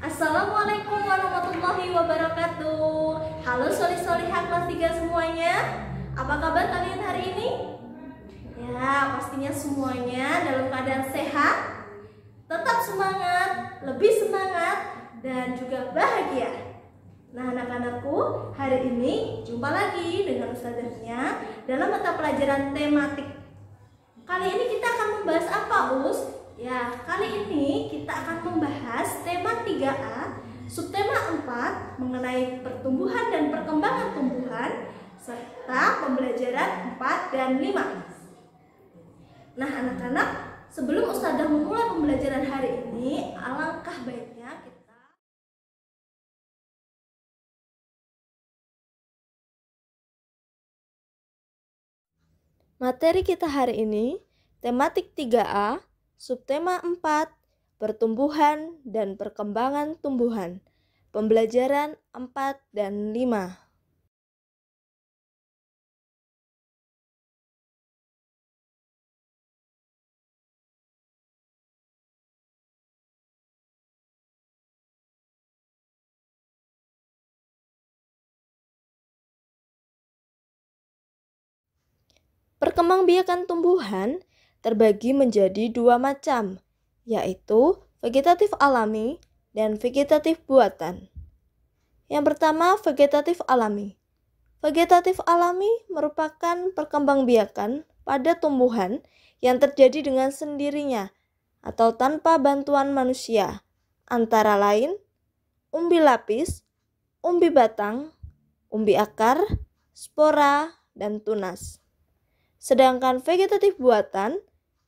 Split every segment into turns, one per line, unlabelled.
Assalamualaikum warahmatullahi wabarakatuh. Halo solih-solihah kelas 3 semuanya. Apa kabar kalian hari ini? Ya, pastinya semuanya dalam keadaan sehat, tetap semangat, lebih semangat, dan juga bahagia. Nah, anak-anakku, hari ini jumpa lagi dengan Ustazahnya dalam mata pelajaran tematik. Kali ini kita akan membahas apa, Us? Ya, kali ini kita akan membahas tema 3A, subtema 4 mengenai pertumbuhan dan perkembangan tumbuhan, serta pembelajaran 4 dan 5. Nah, anak-anak, sebelum Ustazah memulai pembelajaran hari ini, alangkah baiknya kita materi kita hari ini, tematik 3A, subtema 4, pertumbuhan dan perkembangan tumbuhan, pembelajaran 4 dan 5. Perkembangbiakan tumbuhan terbagi menjadi dua macam, yaitu vegetatif alami dan vegetatif buatan. Yang pertama, vegetatif alami. Vegetatif alami merupakan perkembangbiakan pada tumbuhan yang terjadi dengan sendirinya atau tanpa bantuan manusia, antara lain umbi lapis, umbi batang, umbi akar, spora, dan tunas. Sedangkan vegetatif buatan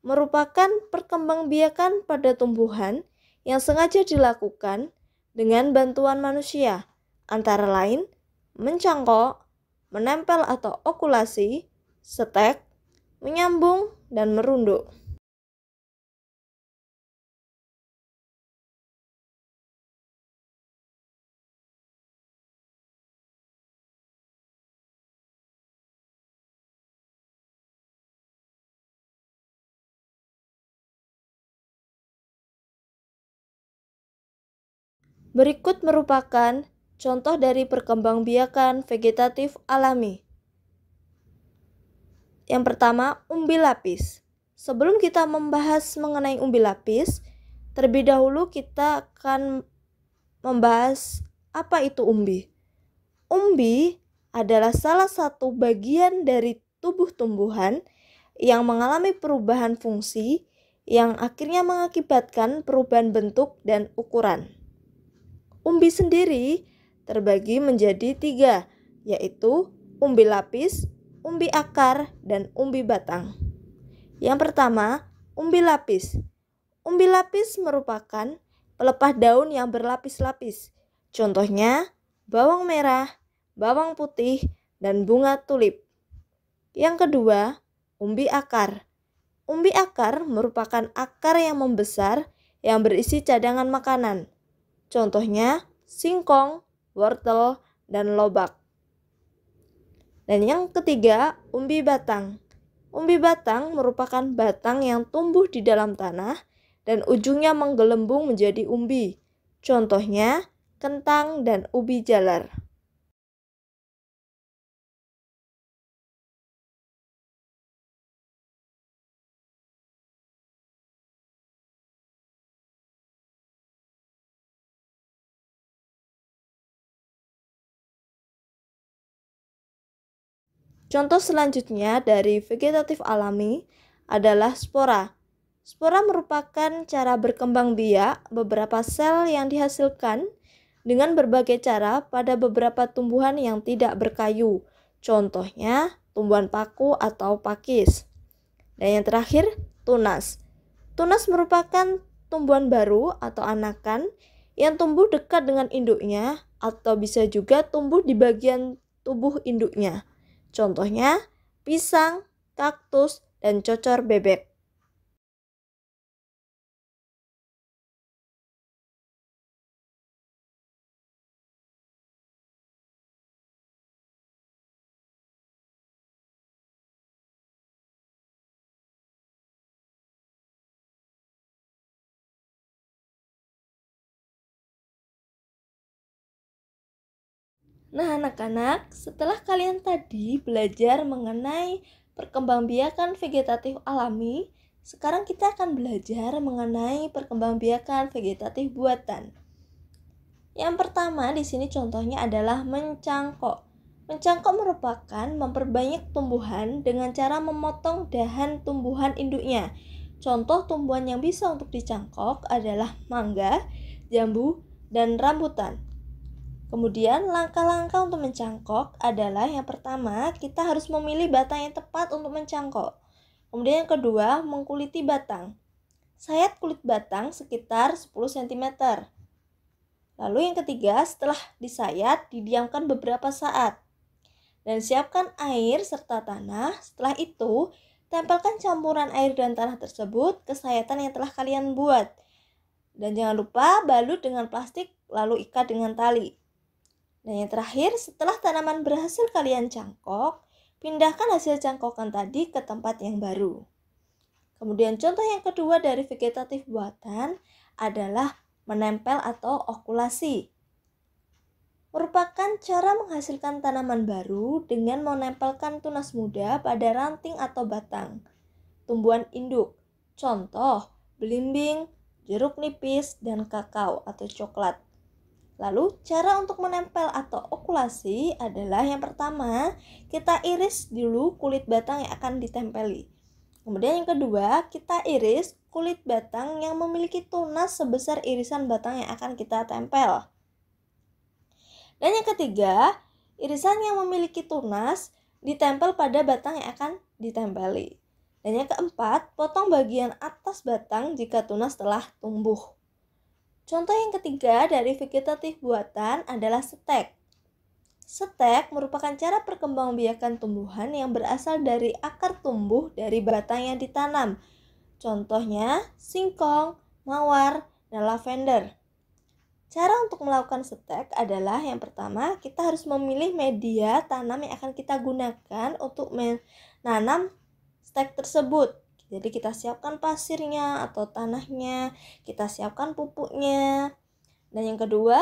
merupakan perkembangbiakan pada tumbuhan yang sengaja dilakukan dengan bantuan manusia, antara lain mencangkok, menempel atau okulasi, setek, menyambung, dan merunduk. Berikut merupakan contoh dari perkembangbiakan vegetatif alami. Yang pertama, umbi lapis. Sebelum kita membahas mengenai umbi lapis, terlebih dahulu kita akan membahas apa itu umbi. Umbi adalah salah satu bagian dari tubuh tumbuhan yang mengalami perubahan fungsi yang akhirnya mengakibatkan perubahan bentuk dan ukuran. Umbi sendiri terbagi menjadi 3, yaitu umbi lapis, umbi akar, dan umbi batang. Yang pertama, umbi lapis. Umbi lapis merupakan pelepah daun yang berlapis-lapis. Contohnya, bawang merah, bawang putih, dan bunga tulip. Yang kedua, umbi akar. Umbi akar merupakan akar yang membesar yang berisi cadangan makanan. Contohnya singkong, wortel, dan lobak. Dan yang ketiga, umbi batang. Umbi batang merupakan batang yang tumbuh di dalam tanah dan ujungnya menggelembung menjadi umbi. Contohnya kentang dan ubi jalar. Contoh selanjutnya dari vegetatif alami adalah spora. Spora merupakan cara berkembang biak beberapa sel yang dihasilkan dengan berbagai cara pada beberapa tumbuhan yang tidak berkayu. Contohnya tumbuhan paku atau pakis. Dan yang terakhir, tunas. Tunas merupakan tumbuhan baru atau anakan yang tumbuh dekat dengan induknya atau bisa juga tumbuh di bagian tubuh induknya. Contohnya pisang, kaktus, dan cocor bebek. Nah, anak-anak, setelah kalian tadi belajar mengenai perkembangbiakan vegetatif alami, sekarang kita akan belajar mengenai perkembangbiakan vegetatif buatan. Yang pertama di sini contohnya adalah mencangkok. Mencangkok merupakan memperbanyak tumbuhan dengan cara memotong dahan tumbuhan induknya. Contoh tumbuhan yang bisa untuk dicangkok adalah mangga, jambu, dan rambutan. Kemudian langkah-langkah untuk mencangkok adalah yang pertama, kita harus memilih batang yang tepat untuk mencangkok. Kemudian yang kedua, mengkuliti batang. Sayat kulit batang sekitar 10 cm. Lalu yang ketiga, setelah disayat, didiamkan beberapa saat. Dan siapkan air serta tanah. Setelah itu, tempelkan campuran air dan tanah tersebut ke sayatan yang telah kalian buat. Dan jangan lupa balut dengan plastik lalu ikat dengan tali. Dan yang terakhir, setelah tanaman berhasil kalian cangkok, pindahkan hasil cangkokan tadi ke tempat yang baru. Kemudian contoh yang kedua dari vegetatif buatan adalah menempel atau okulasi. Merupakan cara menghasilkan tanaman baru dengan menempelkan tunas muda pada ranting atau batang tumbuhan induk. Contoh, belimbing, jeruk nipis, dan kakao atau coklat. Lalu, cara untuk menempel atau okulasi adalah yang pertama, kita iris dulu kulit batang yang akan ditempeli. Kemudian yang kedua, kita iris kulit batang yang memiliki tunas sebesar irisan batang yang akan kita tempel. Dan yang ketiga, irisan yang memiliki tunas ditempel pada batang yang akan ditempeli. Dan yang keempat, potong bagian atas batang jika tunas telah tumbuh. Contoh yang ketiga dari vegetatif buatan adalah stek. Stek merupakan cara perkembangbiakan tumbuhan yang berasal dari akar tumbuh dari batang yang ditanam. Contohnya singkong, mawar, dan lavender. Cara untuk melakukan stek adalah yang pertama, kita harus memilih media tanam yang akan kita gunakan untuk menanam stek tersebut. Jadi kita siapkan pasirnya atau tanahnya, kita siapkan pupuknya. Dan yang kedua,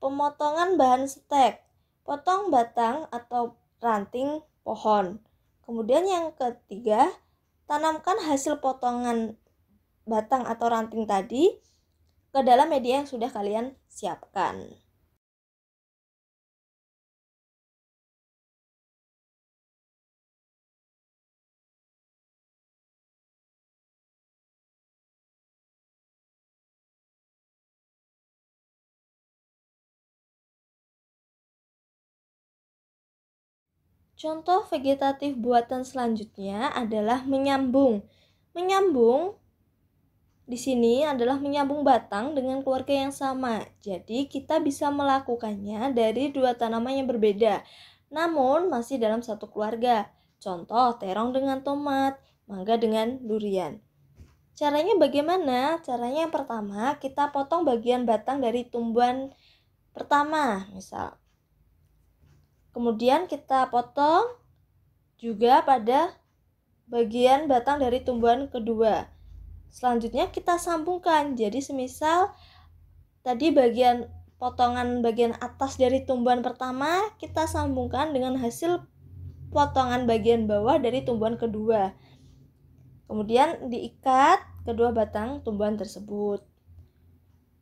pemotongan bahan stek. Potong batang atau ranting pohon. Kemudian yang ketiga, tanamkan hasil potongan batang atau ranting tadi ke dalam media yang sudah kalian siapkan. Contoh vegetatif buatan selanjutnya adalah menyambung. Menyambung di sini adalah menyambung batang dengan keluarga yang sama. Jadi kita bisa melakukannya dari dua tanaman yang berbeda, namun masih dalam satu keluarga. Contoh terong dengan tomat, mangga dengan durian. Caranya bagaimana? Caranya yang pertama, kita potong bagian batang dari tumbuhan pertama, misal. Kemudian kita potong juga pada bagian batang dari tumbuhan kedua. Selanjutnya kita sambungkan. Jadi semisal tadi potongan bagian atas dari tumbuhan pertama, kita sambungkan dengan hasil potongan bagian bawah dari tumbuhan kedua. Kemudian diikat kedua batang tumbuhan tersebut.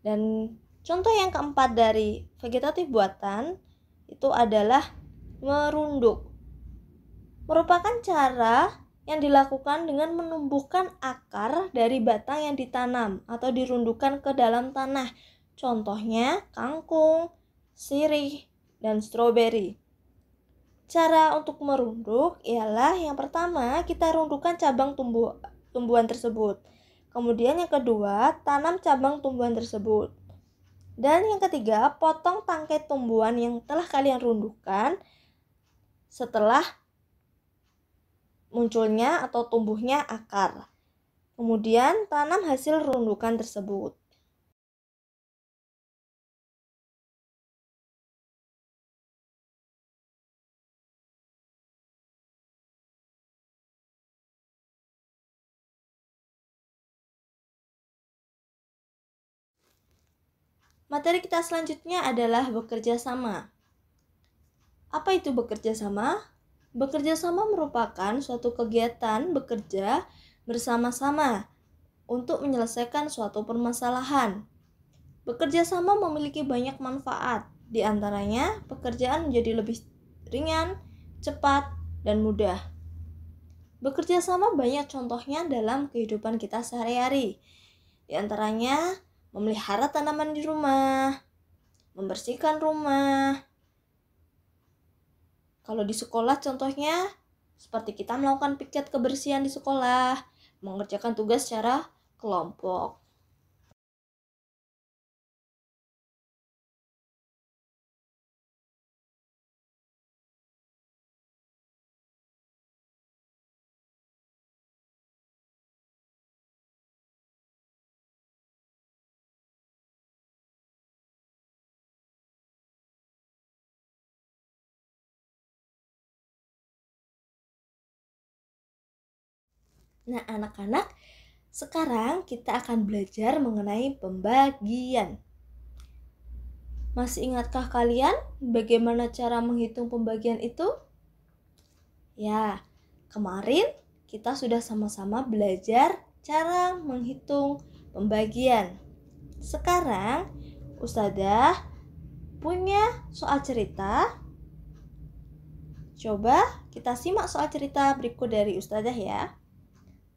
Dan contoh yang keempat dari vegetatif buatan itu adalah merunduk. Merupakan cara yang dilakukan dengan menumbuhkan akar dari batang yang ditanam atau dirundukkan ke dalam tanah. Contohnya kangkung, sirih, dan stroberi. Cara untuk merunduk ialah yang pertama, kita rundukkan cabang tumbuhan tersebut. Kemudian yang kedua, tanam cabang tumbuhan tersebut. Dan yang ketiga, potong tangkai tumbuhan yang telah kalian rundukkan setelah munculnya atau tumbuhnya akar. Kemudian tanam hasil rundukan tersebut. Materi kita selanjutnya adalah bekerja sama. Apa itu bekerja sama? Bekerja sama merupakan suatu kegiatan bekerja bersama-sama untuk menyelesaikan suatu permasalahan. Bekerja sama memiliki banyak manfaat, di antaranya pekerjaan menjadi lebih ringan, cepat, dan mudah. Bekerja sama banyak contohnya dalam kehidupan kita sehari-hari. Di antaranya memelihara tanaman di rumah, membersihkan rumah. Kalau di sekolah contohnya seperti kita melakukan piket kebersihan di sekolah, mengerjakan tugas secara kelompok. Nah, anak-anak, sekarang kita akan belajar mengenai pembagian. Masih ingatkah kalian bagaimana cara menghitung pembagian itu? Ya, kemarin kita sudah sama-sama belajar cara menghitung pembagian. Sekarang, Ustadzah punya soal cerita. Coba kita simak soal cerita berikut dari Ustadzah ya.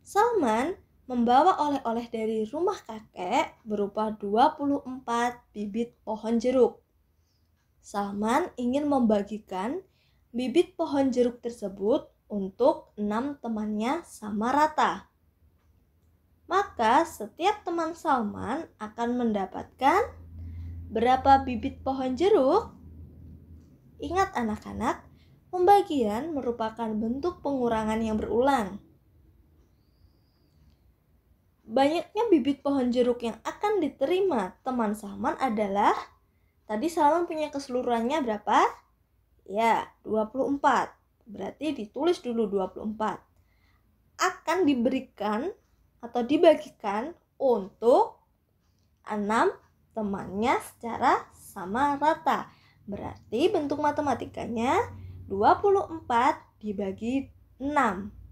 Salman membawa oleh-oleh dari rumah kakek berupa 24 bibit pohon jeruk. Salman ingin membagikan bibit pohon jeruk tersebut untuk 6 temannya sama rata. Maka setiap teman Salman akan mendapatkan berapa bibit pohon jeruk? Ingat anak-anak, pembagian merupakan bentuk pengurangan yang berulang. Banyaknya bibit pohon jeruk yang akan diterima teman Salman adalah, tadi Salman punya keseluruhannya berapa? Ya, 24. Berarti ditulis dulu 24. Akan diberikan atau dibagikan untuk 6 temannya secara sama rata. Berarti bentuk matematikanya 24 dibagi 6.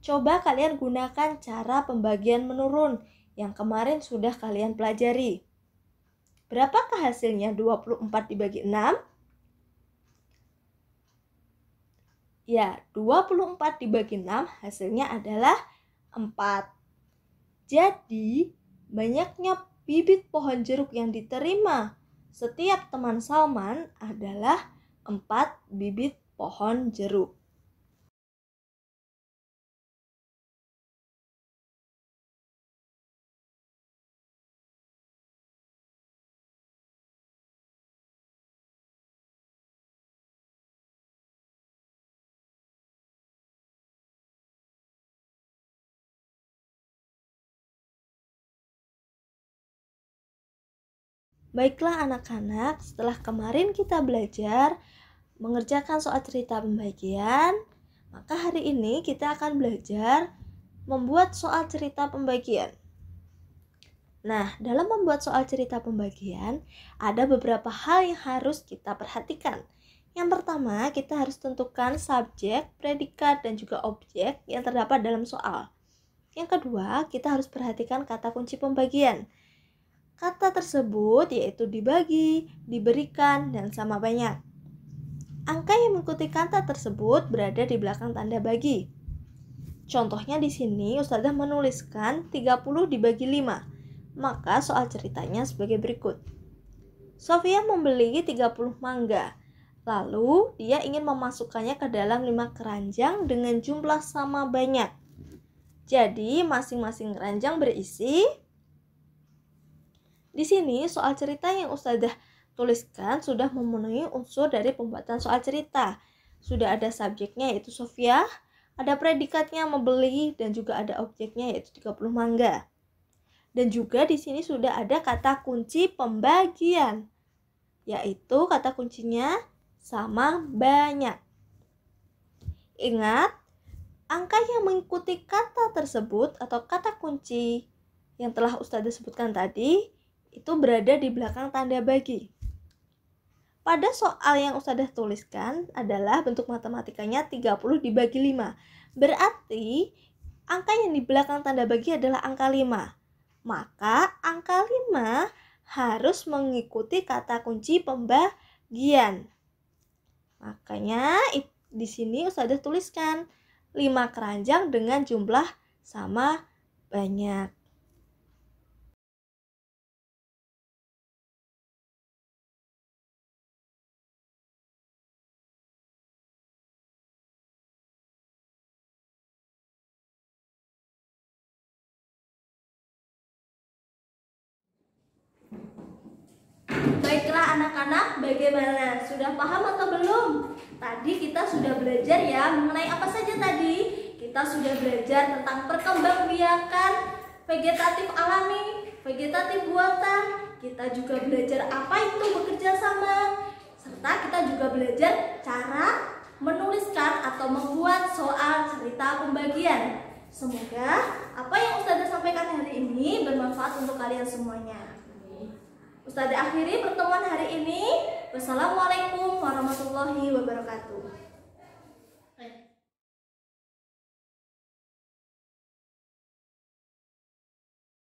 Coba kalian gunakan cara pembagian menurun yang kemarin sudah kalian pelajari. Berapakah hasilnya 24 dibagi 6? Ya, 24 dibagi 6 hasilnya adalah 4. Jadi, banyaknya bibit pohon jeruk yang diterima setiap teman Salman adalah 4 bibit pohon jeruk. Baiklah anak-anak, setelah kemarin kita belajar mengerjakan soal cerita pembagian, maka hari ini kita akan belajar membuat soal cerita pembagian. Nah, dalam membuat soal cerita pembagian, ada beberapa hal yang harus kita perhatikan. Yang pertama, kita harus tentukan subjek, predikat, dan juga objek yang terdapat dalam soal. Yang kedua, kita harus perhatikan kata kunci pembagian. Kata tersebut yaitu dibagi, diberikan, dan sama banyak. Angka yang mengikuti kata tersebut berada di belakang tanda bagi. Contohnya di sini Ustazah menuliskan 30 dibagi 5. Maka soal ceritanya sebagai berikut. Sofia membeli 30 mangga. Lalu dia ingin memasukkannya ke dalam 5 keranjang dengan jumlah sama banyak. Jadi masing-masing keranjang berisi. Di sini soal cerita yang Ustazah tuliskan sudah memenuhi unsur dari pembuatan soal cerita. Sudah ada subjeknya yaitu Sofia, ada predikatnya membeli, dan juga ada objeknya yaitu 30 mangga. Dan juga di sini sudah ada kata kunci pembagian, yaitu kata kuncinya sama banyak. Ingat, angka yang mengikuti kata tersebut atau kata kunci yang telah Ustazah sebutkan tadi itu berada di belakang tanda bagi. Pada soal yang Ustazah tuliskan adalah bentuk matematikanya 30 dibagi 5. Berarti angka yang di belakang tanda bagi adalah angka 5. Maka angka 5 harus mengikuti kata kunci pembagian. Makanya di sini Ustazah tuliskan 5 keranjang dengan jumlah sama banyak. Baiklah anak-anak, bagaimana? Sudah paham atau belum? Tadi kita sudah belajar ya mengenai apa saja tadi? Kita sudah belajar tentang perkembangbiakan vegetatif alami, vegetatif buatan. Kita juga belajar apa itu bekerja sama. Serta kita juga belajar cara menuliskan atau membuat soal cerita pembagian. Semoga apa yang Ustazah sampaikan hari ini bermanfaat untuk kalian semuanya. Ustazah akhiri pertemuan hari ini. Wassalamualaikum warahmatullahi wabarakatuh.